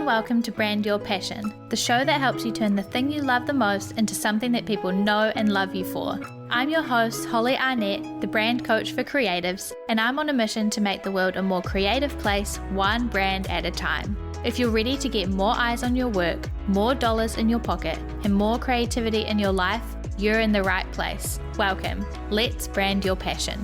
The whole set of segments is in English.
and welcome to Brand Your Passion, the show that helps you turn the thing you love the most into something that people know and love you for. I'm your host, Holly Arnett, the brand coach for creatives, and I'm on a mission to make the world a more creative place, one brand at a time. If you're ready to get more eyes on your work, more dollars in your pocket, and more creativity in your life, you're in the right place. Welcome. Let's brand your passion.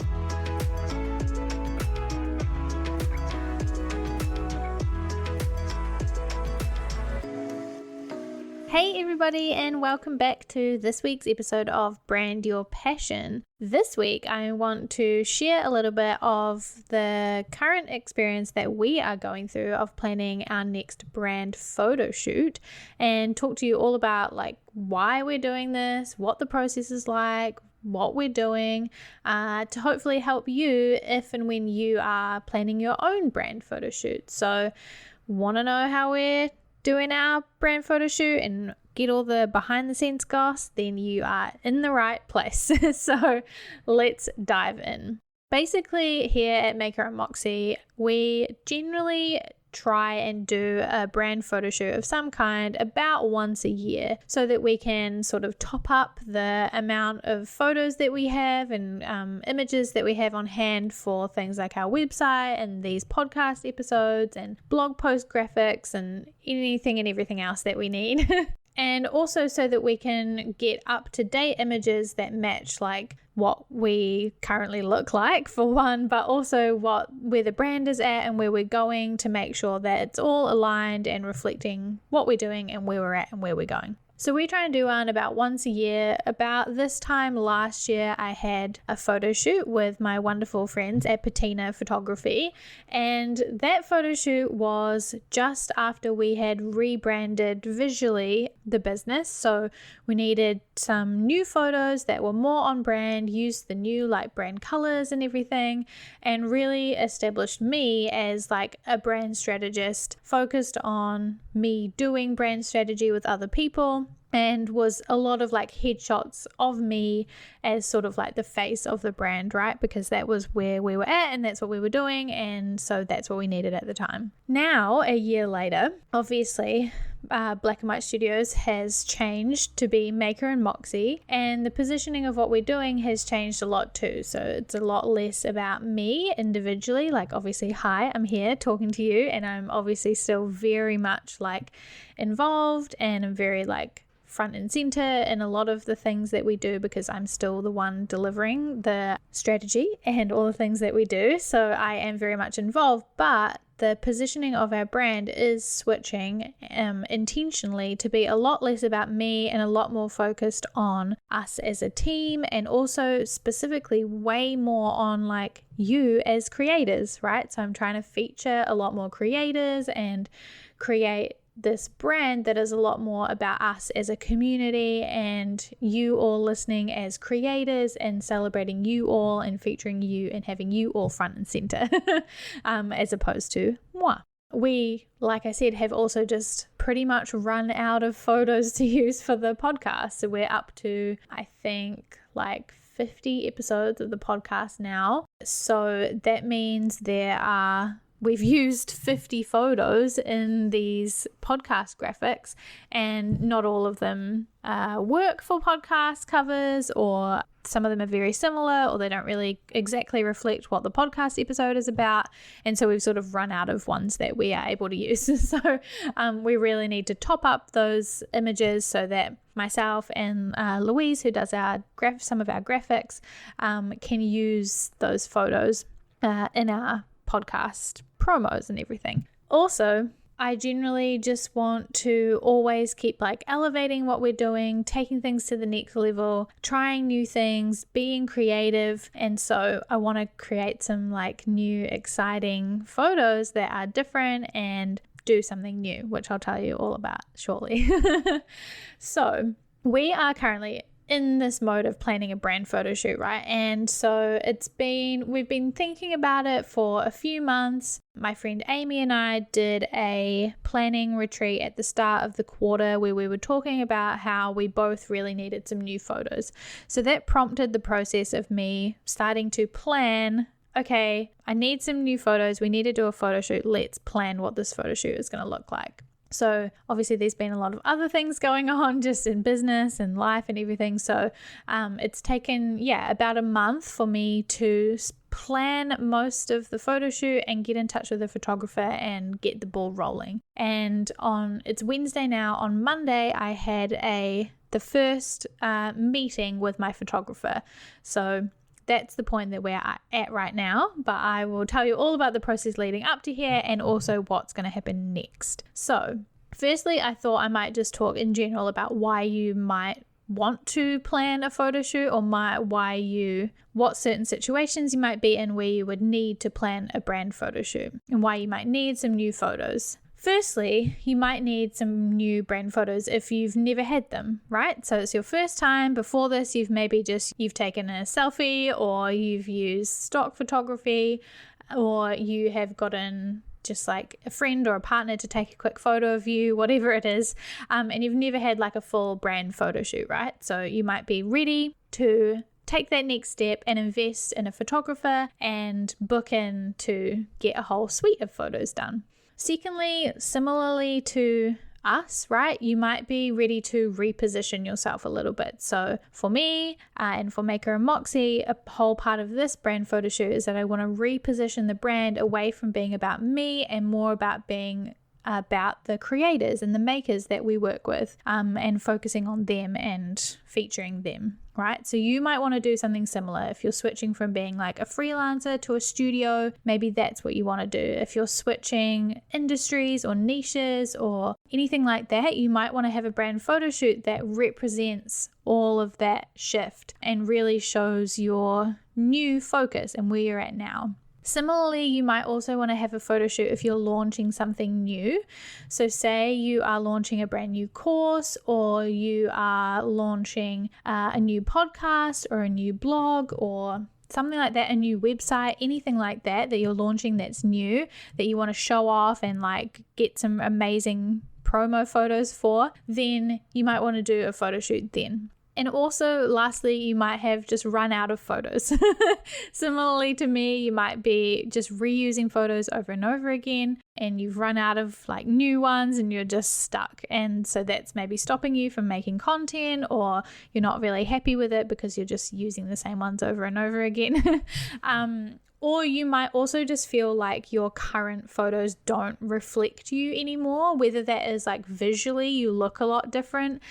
Hey everybody, and welcome back to this week's episode of Brand Your Passion. This week I want to share a little bit of the current experience that we are going through of planning our next brand photo shoot and talk to you all about why we're doing this, what the process is like, what we're doing, to hopefully help you if and when you are planning your own brand photo shoot. So want to know how we're doing our brand photo shoot and get all the behind the scenes goss, then you are in the right place. So let's dive in. Basically, here at Maker Moxie, we generally try and do a brand photo shoot of some kind about once a year so that we can sort of top up the amount of photos that we have and images that we have on hand for things like our website and these podcast episodes and blog post graphics and anything and everything else that we need. And also so that we can get up-to-date images that match what we currently look like for one, but also where the brand is at and where we're going to make sure that it's all aligned and reflecting what we're doing and where we're at and where we're going. So we try and do one about once a year. About this time last year, I had a photo shoot with my wonderful friends at Patina Photography. And that photo shoot was just after we had rebranded visually the business. So we needed some new photos that were more on brand, used the new brand colors and everything, and really established me as a brand strategist focused on me doing brand strategy with other people. And was a lot of headshots of me as sort of the face of the brand, right? Because that was where we were at and that's what we were doing. And so that's what we needed at the time. Now, a year later, obviously, Black and White Studios has changed to be Maker and Moxie, and the positioning of what we're doing has changed a lot too. So it's a lot less about me individually. Obviously, hi, I'm here talking to you, and I'm obviously still very much involved, and I'm very front and center in a lot of the things that we do because I'm still the one delivering the strategy and all the things that we do. So I am very much involved, but the positioning of our brand is switching intentionally to be a lot less about me and a lot more focused on us as a team, and also specifically way more on you as creators, right? So I'm trying to feature a lot more creators and create this brand that is a lot more about us as a community and you all listening as creators and celebrating you all and featuring you and having you all front and center as opposed to moi. We, like I said, have also just pretty much run out of photos to use for the podcast. So we're up to, I think, 50 episodes of the podcast now. So that means we've used 50 photos in these podcast graphics, and not all of them work for podcast covers, or some of them are very similar, or they don't really exactly reflect what the podcast episode is about. And so we've sort of run out of ones that we are able to use. So we really need to top up those images so that myself and Louise, who does some of our graphics, can use those photos in our podcast promos and everything. Also, I generally just want to always keep elevating what we're doing, taking things to the next level, trying new things, being creative. And so I want to create some new exciting photos that are different and do something new, which I'll tell you all about shortly. So we are currently in this mode of planning a brand photo shoot, right? And so we've been thinking about it for a few months. My friend Amy and I did a planning retreat at the start of the quarter where we were talking about how we both really needed some new photos. So that prompted the process of me starting to plan, okay, I need some new photos. We need to do a photo shoot. Let's plan what this photo shoot is going to look like. So obviously there's been a lot of other things going on just in business and life and everything. So it's taken, about a month for me to plan most of the photo shoot and get in touch with the photographer and get the ball rolling. And it's Wednesday now. On Monday, I had the first meeting with my photographer. So that's the point that we're at right now, but I will tell you all about the process leading up to here and also what's going to happen next. So firstly, I thought I might just talk in general about why you might want to plan a photo shoot, or what certain situations you might be in where you would need to plan a brand photo shoot, and why you might need some new photos. Firstly, you might need some new brand photos if you've never had them, right? So it's your first time. Before this, you've taken a selfie, or you've used stock photography, or you have gotten just like a friend or a partner to take a quick photo of you, whatever it is, and you've never had like a full brand photo shoot, right? So you might be ready to take that next step and invest in a photographer and book in to get a whole suite of photos done. Secondly, similarly to us, right, you might be ready to reposition yourself a little bit. So for me and for Maker Moxie, a whole part of this brand photo shoot is that I want to reposition the brand away from being about me and more about being about the creators and the makers that we work with, and focusing on them and featuring them, right? So you might want to do something similar. If you're switching from being like a freelancer to a studio, maybe that's what you want to do. If you're switching industries or niches or anything like that, you might want to have a brand photo shoot that represents all of that shift and really shows your new focus and where you're at now. Similarly, you might also want to have a photo shoot if you're launching something new. So say you are launching a brand new course, or you are launching a new podcast or a new blog or something like that, a new website, anything like that you're launching that's new, that you want to show off and like get some amazing promo photos for, then you might want to do a photo shoot then. And also, lastly, you might have just run out of photos. Similarly to me, you might be just reusing photos over and over again, and you've run out of like new ones and you're just stuck. And so that's maybe stopping you from making content, or you're not really happy with it because you're just using the same ones over and over again. Or you might also just feel like your current photos don't reflect you anymore, whether that is like visually you look a lot different,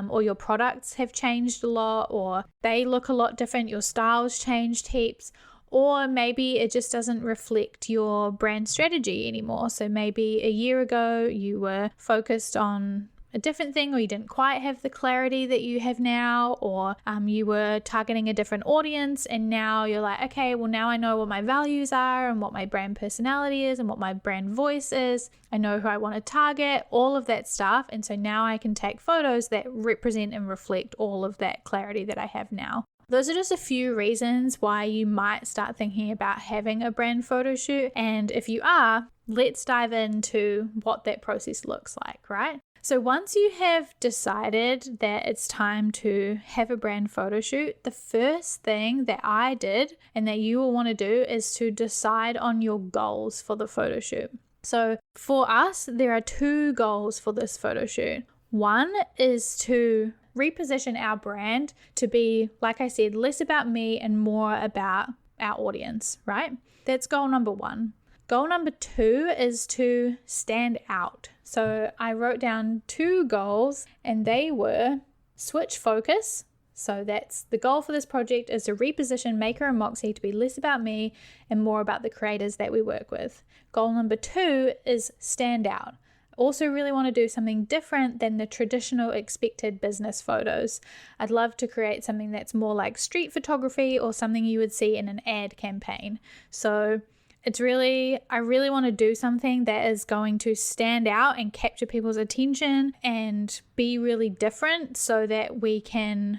or your products have changed a lot, or they look a lot different, your style's changed heaps, or maybe it just doesn't reflect your brand strategy anymore. So maybe a year ago you were focused on a different thing, or you didn't quite have the clarity that you have now, or you were targeting a different audience, and now you're like, okay, well now I know what my values are and what my brand personality is and what my brand voice is. I know who I want to target, all of that stuff, and so now I can take photos that represent and reflect all of that clarity that I have now. Those are just a few reasons why you might start thinking about having a brand photo shoot, and if you are, let's dive into what that process looks like, right? So once you have decided that it's time to have a brand photo shoot, the first thing that I did and that you will want to do is to decide on your goals for the photo shoot. So for us, there are 2 goals for this photo shoot. One is to reposition our brand to be, like I said, less about me and more about our audience, right? That's goal number 1. Goal number 2 is to stand out. So I wrote down 2 goals, and they were switch focus. So that's the goal for this project, is to reposition Maker and Moxie to be less about me and more about the creators that we work with. Goal number 2 is stand out. Also really want to do something different than the traditional expected business photos. I'd love to create something that's more like street photography or something you would see in an ad campaign. So I really want to do something that is going to stand out and capture people's attention and be really different, so that we can,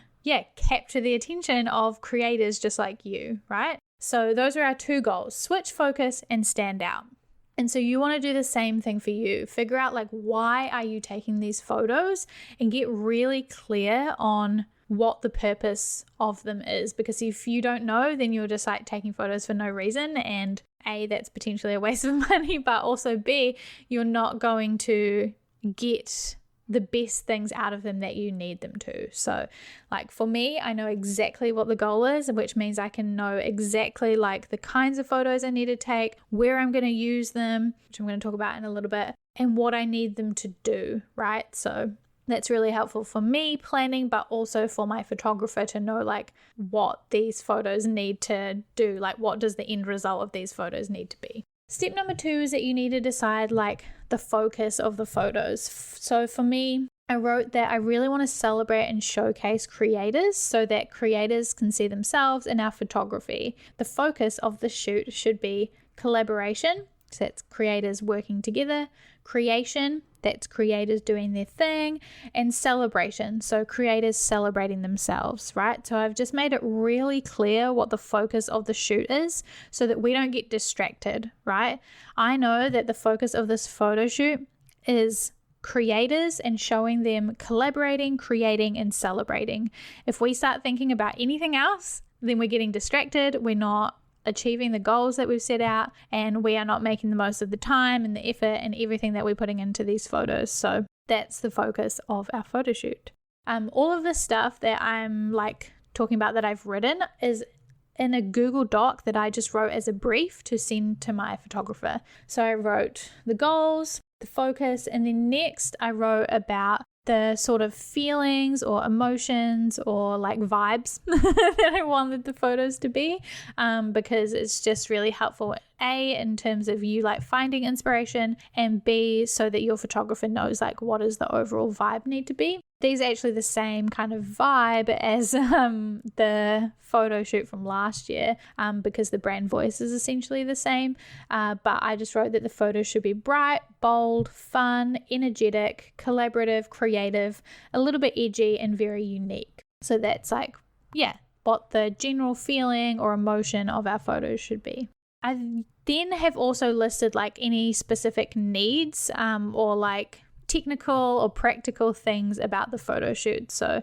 capture the attention of creators just like you, right? So those are our 2 goals: switch focus and stand out. And so you want to do the same thing for you. Figure out like, why are you taking these photos, and get really clear on what the purpose of them is. Because if you don't know, then you're just like taking photos for no reason, and A, that's potentially a waste of money, but also B, you're not going to get the best things out of them that you need them to. So like for me, I know exactly what the goal is, which means I can know exactly like the kinds of photos I need to take, where I'm going to use them, which I'm going to talk about in a little bit, and what I need them to do, right? So that's really helpful for me planning, but also for my photographer to know like what these photos need to do, like what does the end result of these photos need to be. Step number 2 is that you need to decide like the focus of the photos. So for me, I wrote that I really want to celebrate and showcase creators so that creators can see themselves in our photography. The focus of the shoot should be collaboration, so that's creators working together, creation, that's creators doing their thing, and celebration, so creators celebrating themselves, right? So I've just made it really clear what the focus of the shoot is so that we don't get distracted, right? I know that the focus of this photo shoot is creators and showing them collaborating, creating, and celebrating. If we start thinking about anything else, then we're getting distracted, we're not achieving the goals that we've set out, and we are not making the most of the time and the effort and everything that we're putting into these photos. So that's the focus of our photo shoot. All of the stuff that I'm like talking about that I've written is in a Google Doc that I just wrote as a brief to send to my photographer. So I wrote the goals, the focus, and then next I wrote about the sort of feelings or emotions or like vibes that I wanted the photos to be, because it's just really helpful, A, in terms of you like finding inspiration, and B, so that your photographer knows like what does the overall vibe need to be. These are actually the same kind of vibe as the photo shoot from last year, because the brand voice is essentially the same, but I just wrote that the photos should be bright, bold, fun, energetic, collaborative, creative, a little bit edgy, and very unique. So that's like, yeah, what the general feeling or emotion of our photos should be. I then have also listed like any specific needs or like technical or practical things about the photo shoot. So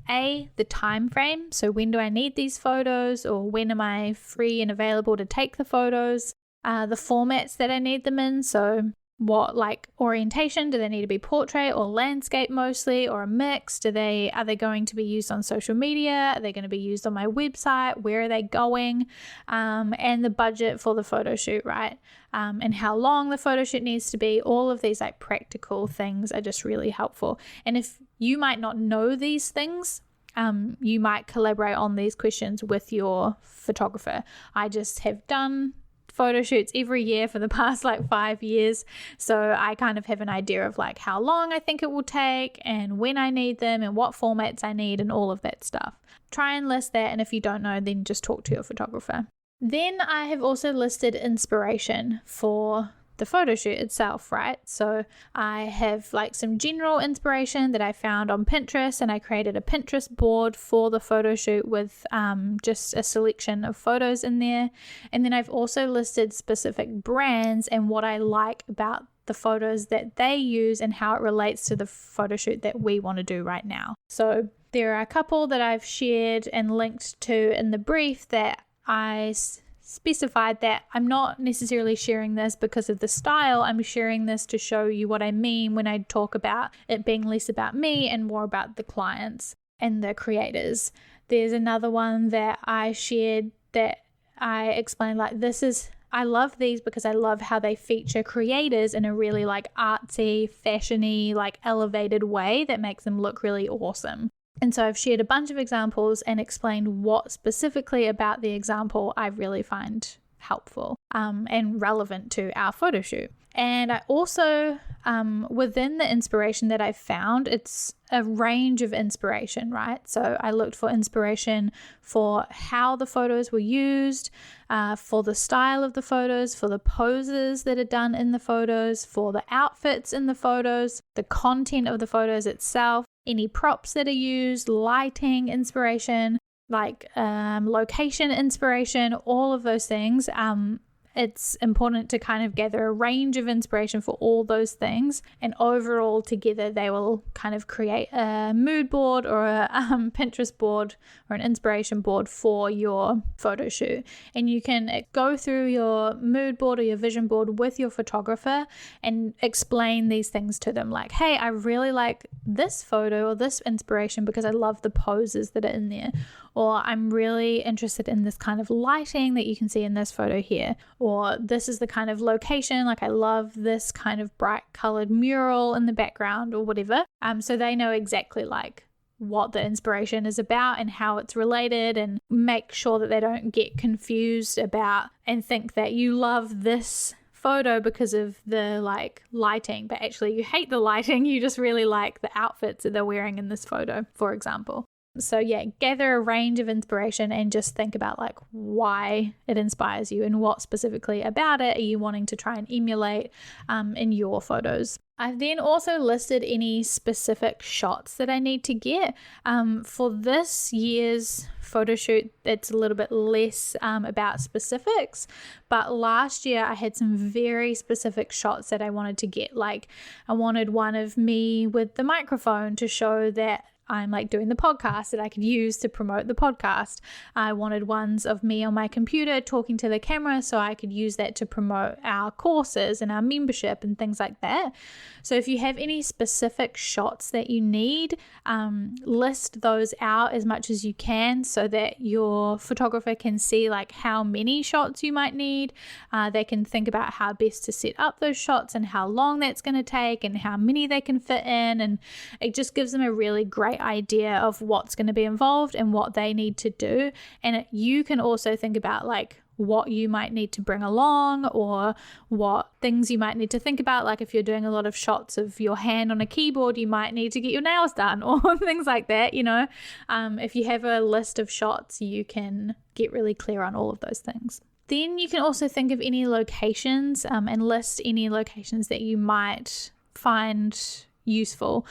A, the time frame. So when do I need these photos, or when am I free and available to take the photos? The formats that I need them in. So what like orientation, do they need to be portrait or landscape mostly, or a mix? Are they going to be used on social media? Are they going to be used on my website? Where are they going? And the budget for the photo shoot, right? And how long the photo shoot needs to be. All of these like practical things are just really helpful. And if you might not know these things, you might collaborate on these questions with your photographer. I just have done photo shoots every year for the past like 5 years, so I kind of have an idea of like how long I think it will take and when I need them and what formats I need and all of that stuff. Try and list that, and if you don't know, then just talk to your photographer. Then I have also listed inspiration for the photo shoot itself, right? So I have like some general inspiration that I found on Pinterest, and I created a Pinterest board for the photo shoot with just a selection of photos in there. And then I've also listed specific brands and what I like about the photos that they use and how it relates to the photo shoot that we want to do right now. So there are a couple that I've shared and linked to in the brief that I specified that I'm not necessarily sharing this because of the style. I'm sharing this to show you what I mean when I talk about it being less about me and more about the clients and the creators. There's another one that I shared that I explained like I love these because I love how they feature creators in a really like artsy, fashiony, like elevated way that makes them look really awesome. And so I've shared a bunch of examples and explained what specifically about the example I really find helpful and relevant to our photo shoot. And I also, within the inspiration that I've found, it's a range of inspiration, right? So I looked for inspiration for how the photos were used, for the style of the photos, for the poses that are done in the photos, for the outfits in the photos, the content of the photos itself, any props that are used, lighting inspiration, like location inspiration, all of those things. it's important to kind of gather a range of inspiration for all those things, and overall together they will kind of create a mood board or a Pinterest board or an inspiration board for your photo shoot. And you can go through your mood board or your vision board with your photographer and explain these things to them, like, hey, I really like this photo or this inspiration because I love the poses that are in there, or I'm really interested in this kind of lighting that you can see in this photo here, or this is the kind of location, like I love this kind of bright colored mural in the background or whatever. So they know exactly like what the inspiration is about and how it's related, and make sure that they don't get confused about and think that you love this photo because of the like lighting, but actually you hate the lighting, you just really like the outfits that they're wearing in this photo, for example. So yeah, gather a range of inspiration and just think about like why it inspires you and what specifically about it are you wanting to try and emulate in your photos. I've then also listed any specific shots that I need to get. For this year's photo shoot, it's a little bit less about specifics, but last year I had some very specific shots that I wanted to get. Like I wanted one of me with the microphone to show that I'm like doing the podcast that I could use to promote the podcast. I wanted ones of me on my computer talking to the camera so I could use that to promote our courses and our membership and things like that. So if you have any specific shots that you need, list those out as much as you can so that your photographer can see like how many shots you might need. They can think about how best to set up those shots and how long that's going to take and how many they can fit in, and it just gives them a really great idea of what's going to be involved and what they need to do. And you can also think about like what you might need to bring along or what things you might need to think about. Like if you're doing a lot of shots of your hand on a keyboard, you might need to get your nails done or things like that, you know. If you have a list of shots, you can get really clear on all of those things. Then you can also think of any locations and list any locations that you might find useful.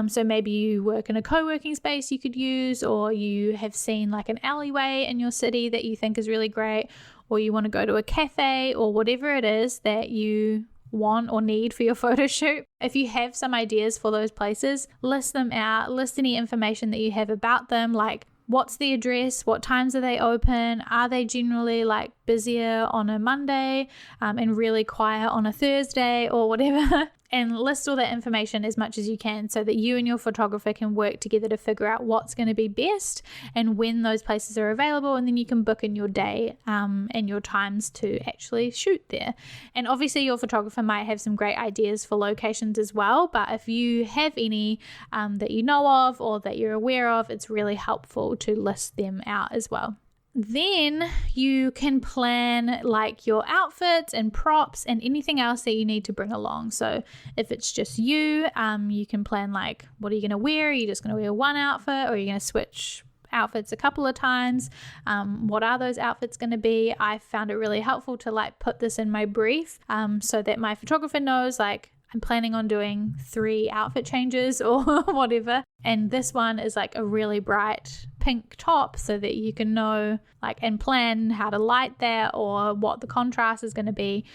So maybe you work in a co-working space you could use, or you have seen like an alleyway in your city that you think is really great, or you want to go to a cafe, or whatever it is that you want or need for your photo shoot. If you have some ideas for those places, list them out, list any information that you have about them, like what's the address, what times are they open, are they generally like busier on a Monday and really quiet on a Thursday or whatever. And list all that information as much as you can so that you and your photographer can work together to figure out what's going to be best and when those places are available, and then you can book in your day and your times to actually shoot there. And obviously your photographer might have some great ideas for locations as well, but if you have any that you know of or that you're aware of, it's really helpful to list them out as well. Then you can plan like your outfits and props and anything else that you need to bring along. So if it's just you, you can plan like, what are you going to wear? Are you just going to wear one outfit, or are you going to switch outfits a couple of times? What are those outfits going to be? I found it really helpful to like put this in my brief so that my photographer knows like I'm planning on doing 3 outfit changes or whatever. And this one is like a really bright pink top so that you can know like and plan how to light that or what the contrast is going to be,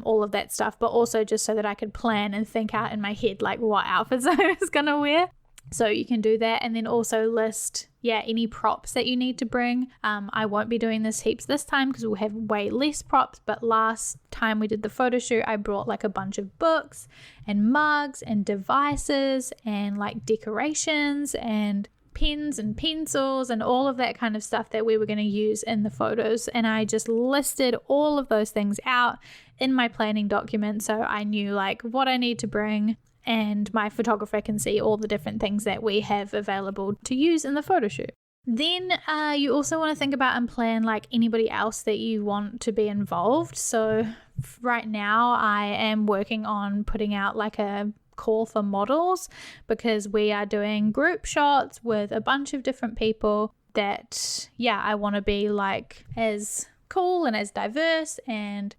all of that stuff. But also just so that I could plan and think out in my head like what outfits I was going to wear. So you can do that, and then also list, any props that you need to bring. I won't be doing this heaps this time because we'll have way less props, but last time we did the photo shoot, I brought like a bunch of books and mugs and devices and like decorations and pens and pencils and all of that kind of stuff that we were going to use in the photos. And I just listed all of those things out in my planning document so I knew like what I need to bring, and my photographer can see all the different things that we have available to use in the photo shoot. Then you also want to think about and plan like anybody else that you want to be involved. So right now I am working on putting out like a call for models because we are doing group shots with a bunch of different people that I want to be like as cool and as diverse and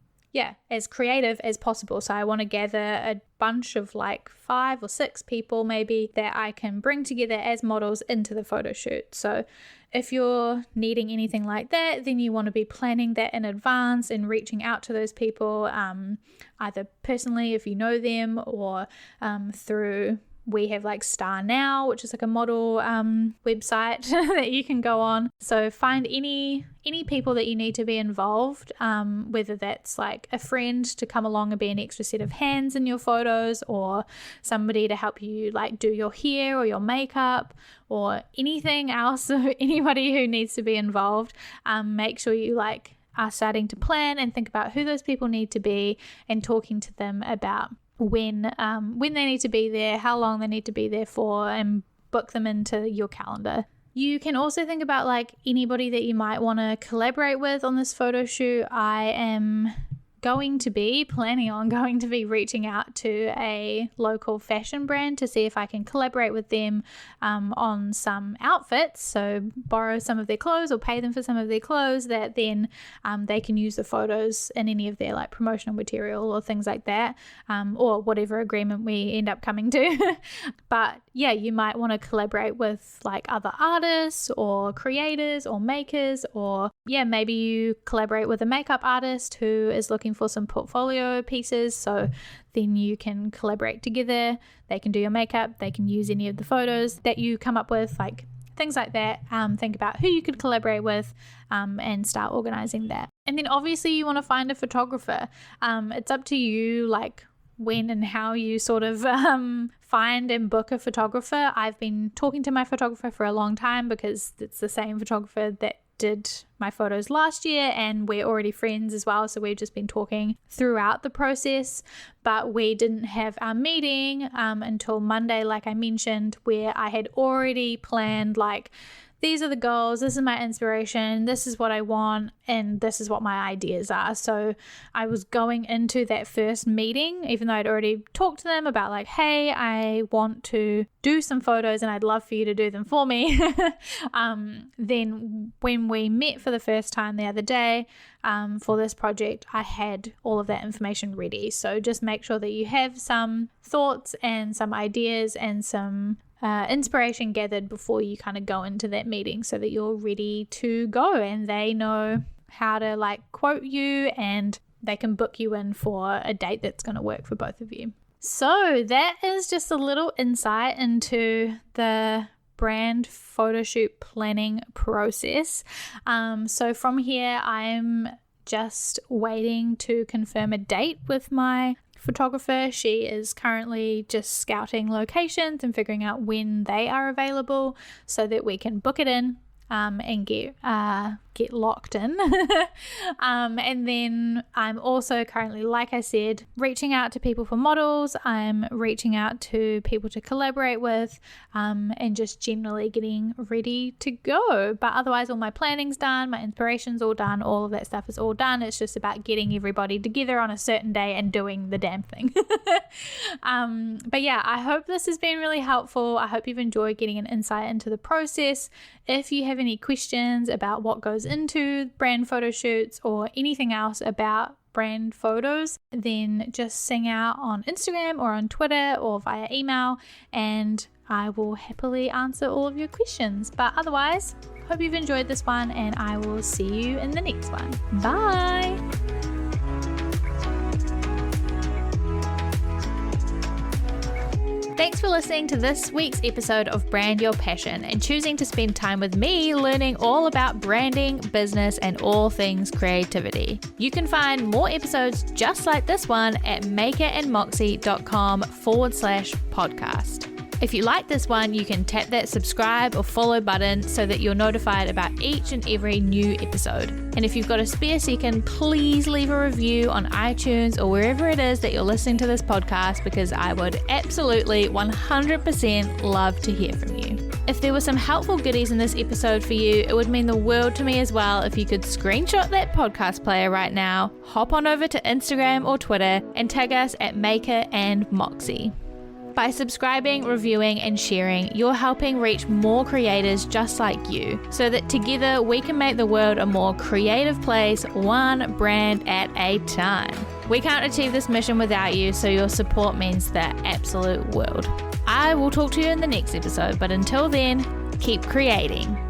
as creative as possible. So I want to gather a bunch of like 5 or 6 people maybe that I can bring together as models into the photo shoot. So if you're needing anything like that, then you want to be planning that in advance and reaching out to those people, either personally if you know them, or through, we have like Star Now, which is like a model website that you can go on. So find any people that you need to be involved, whether that's like a friend to come along and be an extra set of hands in your photos, or somebody to help you like do your hair or your makeup or anything else. So anybody who needs to be involved, make sure you like are starting to plan and think about who those people need to be, and talking to them about when they need to be there, how long they need to be there for, and book them into your calendar. You can also think about like anybody that you might want to collaborate with on this photo shoot. I am planning on going to be reaching out to a local fashion brand to see if I can collaborate with them on some outfits, so borrow some of their clothes or pay them for some of their clothes that then they can use the photos in any of their like promotional material or things like that, or whatever agreement we end up coming to. But yeah, you might want to collaborate with like other artists or creators or makers, or maybe you collaborate with a makeup artist who is looking for some portfolio pieces, so then you can collaborate together. They can do your makeup, they can use any of the photos that you come up with, like things like that. Think about who you could collaborate with, and start organizing that. And then obviously you want to find a photographer. It's up to you like when and how you sort of find and book a photographer. I've been talking to my photographer for a long time because it's the same photographer that did my photos last year, and we're already friends as well, so we've just been talking throughout the process. But we didn't have our meeting until Monday, like I mentioned, where I had already planned like, these are the goals, this is my inspiration, this is what I want, and this is what my ideas are. So I was going into that first meeting, even though I'd already talked to them about like, hey, I want to do some photos and I'd love for you to do them for me. Then when we met for the first time the other day for this project, I had all of that information ready. So just make sure that you have some thoughts and some ideas and some inspiration gathered before you kind of go into that meeting, so that you're ready to go and they know how to like quote you and they can book you in for a date that's going to work for both of you. So that is just a little insight into the brand photo shoot planning process. So from here, I'm just waiting to confirm a date with my photographer. She is currently just scouting locations and figuring out when they are available so that we can book it in and get locked in. And then I'm also currently, like I said, reaching out to people for models. I'm reaching out to people to collaborate with, and just generally getting ready to go. But otherwise, all my planning's done, my inspiration's all done, all of that stuff is all done. It's just about getting everybody together on a certain day and doing the damn thing. But yeah, I hope this has been really helpful. I hope you've enjoyed getting an insight into the process. If you have any questions about what goes into brand photo shoots or anything else about brand photos, then just sing out on Instagram or on Twitter or via email, and I will happily answer all of your questions. But otherwise, hope you've enjoyed this one, and I will see you in the next one. Bye! Thanks for listening to this week's episode of Brand Your Passion and choosing to spend time with me learning all about branding, business, and all things creativity. You can find more episodes just like this one at makerandmoxie.com/podcast. If you like this one, you can tap that subscribe or follow button so that you're notified about each and every new episode. And if you've got a spare second, please leave a review on iTunes or wherever it is that you're listening to this podcast, because I would absolutely 100% love to hear from you. If there were some helpful goodies in this episode for you, it would mean the world to me as well if you could screenshot that podcast player right now, hop on over to Instagram or Twitter and tag us at Maker and Moxie. By subscribing, reviewing, and sharing, you're helping reach more creators just like you, so that together we can make the world a more creative place, one brand at a time. We can't achieve this mission without you, so your support means the absolute world. I will talk to you in the next episode, but until then, keep creating.